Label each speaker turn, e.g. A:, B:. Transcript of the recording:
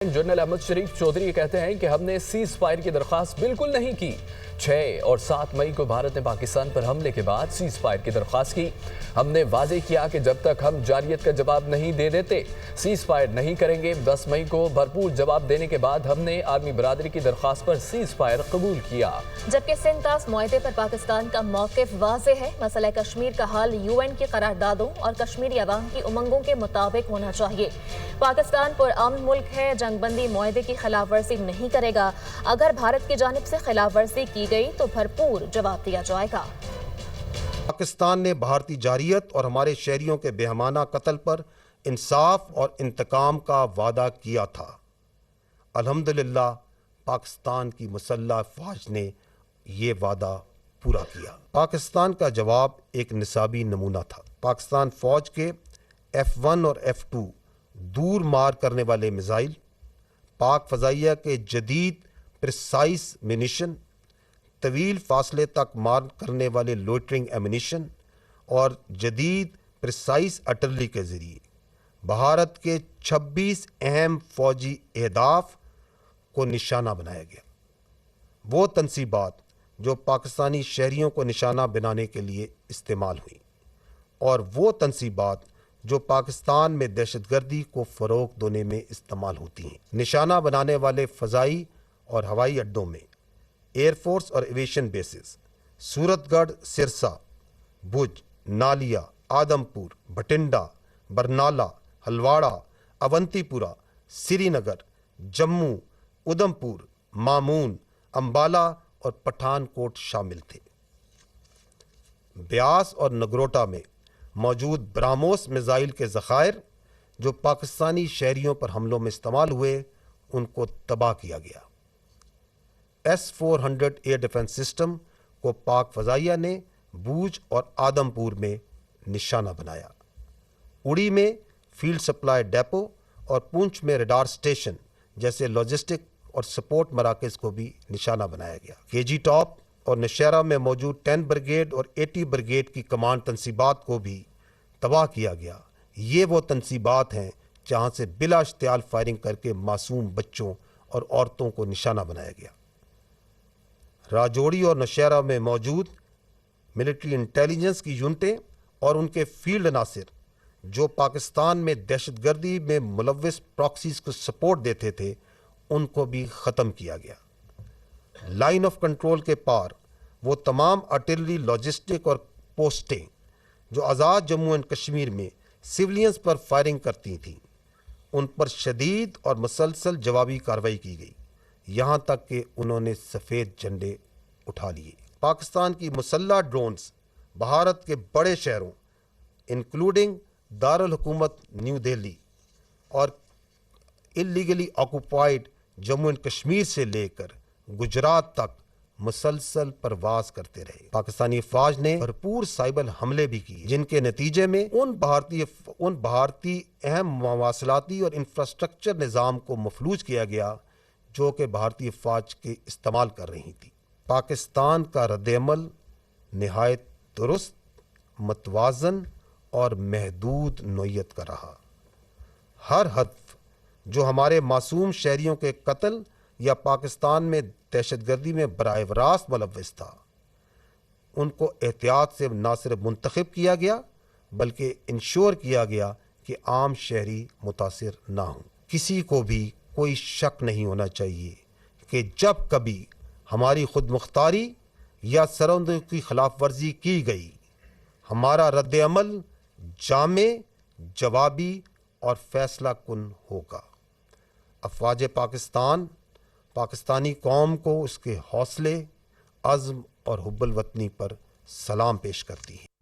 A: General Ahmad शरीफ चौधरी कहते हैं कि हमने सीज फायर की दरख्वास्त बिल्कुल नहीं की। 6 और 7 मई को भारत ने पाकिस्तान पर हमले के बाद सीज फायर की दरख्वास्त की। हमने वाजे किया कि जब तक हम जारियत का जवाब नहीं दे देते सीज फायर नहीं करेंगे। 10 मई को भरपूर जवाब देने के बाद हमने आर्मी बरादरी की दरख्वास्त पर सीज फायर कबूल किया।
B: जबकि सिंतास मुआहदे पर पाकिस्तान का मौक़िफ़ वाज़े है। मसला कश्मीर का हल UN की करारदादों और कश्मीरी अवाम की उमंगों के मुताबिक होना चाहिए। पाकिस्तान पुरअमन मुल्क है, जंगबंदी मुआहदे की खिलाफ वर्जी नहीं करेगा। अगर भारत की जानिब से खिलाफ वर्जी की गई तो भरपूर जवाब दिया जाएगा।
C: पाकिस्तान ने भारतीय जारियत और हमारे शहरियों के बेहमाना कत्ल पर इंसाफ और इंतकाम का वादा किया था। अल्हम्दुलिल्लाह पाकिस्तान की मुसल्लह फ़ौज ने ये वादा पूरा किया। पाकिस्तान का जवाब एक निसाबी नमूना था। पाकिस्तान फ़ौज के F1 और F2 दूर मार करने वाले मिसाइल, पाक फ़ज़ाइया के जदीद प्रिसाइस मिनिशन, तवील फासले तक मार करने वाले लोइटरिंग एमिनिशन और जदीद प्रिसाइस आर्टिलरी के ज़रिए भारत के 26 अहम फ़ौजी अहदाफ को निशाना बनाया गया। वो तनसीबात जो पाकिस्तानी शहरियों को निशाना बनाने के लिए इस्तेमाल हुई और वो तनसीबात जो पाकिस्तान में दहशतगर्दी को फ़रोग़ देने में इस्तेमाल होती हैं। निशाना बनाने वाले फ़ज़ाई और हवाई अड्डों में एयरफोर्स और एविएशन बेसिस सूरतगढ़, सिरसा, भुज, नालिया, आदमपुर, भटिंडा, बरनाला, हलवाड़ा, अवंतीपुरा, श्रीनगर, जम्मू, उधमपुर, मामून, अम्बाला और पठानकोट शामिल थे। ब्यास और नगरोटा में मौजूद ब्राह्मोस मिसाइल के ज़खायर जो पाकिस्तानी शहरियों पर हमलों में इस्तेमाल हुए, उनको तबाह किया गया। S-400 एयर डिफेंस सिस्टम को पाक फ़ज़ाइया ने बूज और आदमपुर में निशाना बनाया। उड़ी में फील्ड सप्लाई डेपो और पूंछ में रडार स्टेशन जैसे लॉजिस्टिक और सपोर्ट मराकज़ को भी निशाना बनाया गया। KG टॉप और नौशहरा में मौजूद 10 ब्रिगेड और 80 ब्रिगेड की कमांड तनसीबात को भी तबाह किया गया। ये वो तनसीबात हैं जहाँ से बिला इश्तियाल फायरिंग करके मासूम बच्चों और औरतों को निशाना बनाया गया। राजौरी और नौशहरा में मौजूद मिलिट्री इंटेलिजेंस की यूनिटें और उनके फील्ड अनासर जो पाकिस्तान में दहशतगर्दी में मुलव्विस प्रॉक्सीज़ को सपोर्ट देते थे, उनको भी ख़त्म किया गया। लाइन ऑफ कंट्रोल के पार वो तमाम आर्टिलरी, लॉजिस्टिक और पोस्टें जो आज़ाद जम्मू एंड कश्मीर में सिविलियंस पर फायरिंग करती थीं, उन पर शदीद और मुसलसल जवाबी कार्रवाई की गई, यहाँ तक कि उन्होंने सफ़ेद झंडे उठा लिए। पाकिस्तान की मुसल्लह ड्रोन्स भारत के बड़े शहरों इंक्लूडिंग दारुल हुकूमत न्यू दिल्ली और illegally occupied Jammu and Kashmir से लेकर गुजरात तक मुसलसल परवाज करते रहे। पाकिस्तानी फ़ौज ने भरपूर साइबर हमले भी किए, जिनके नतीजे में उन भारतीय अहम मवासलाती और इंफ्रास्ट्रक्चर निज़ाम को मफलूज किया गया जो कि भारतीय फ़ौज के इस्तेमाल कर रही थी। पाकिस्तान का रद्द-ए-अमल निहायत दुरुस्त, मतवाज़न और महदूद नौइयत का रहा। हर हदफ जो हमारे मासूम शहरियों के कत्ल या पाकिस्तान में दहशतगर्दी में बराह रास्त मुलव्विस था, उनको एहतियात से न सिर्फ मुंतखब किया गया बल्कि इंश्योर किया गया कि आम शहरी मुतासिर ना हों। किसी को भी कोई शक नहीं होना चाहिए कि जब कभी हमारी खुद मुख्तारी या सरहदों की खिलाफ वर्जी की गई, हमारा रद्द-ए-अमल जामे, जवाबी और फैसला कुन होगा। अफ़वाज पाकिस्तान पाकिस्तानी कौम को उसके हौसले, अज़्म और हुब्बुल वतनी पर सलाम पेश करती है।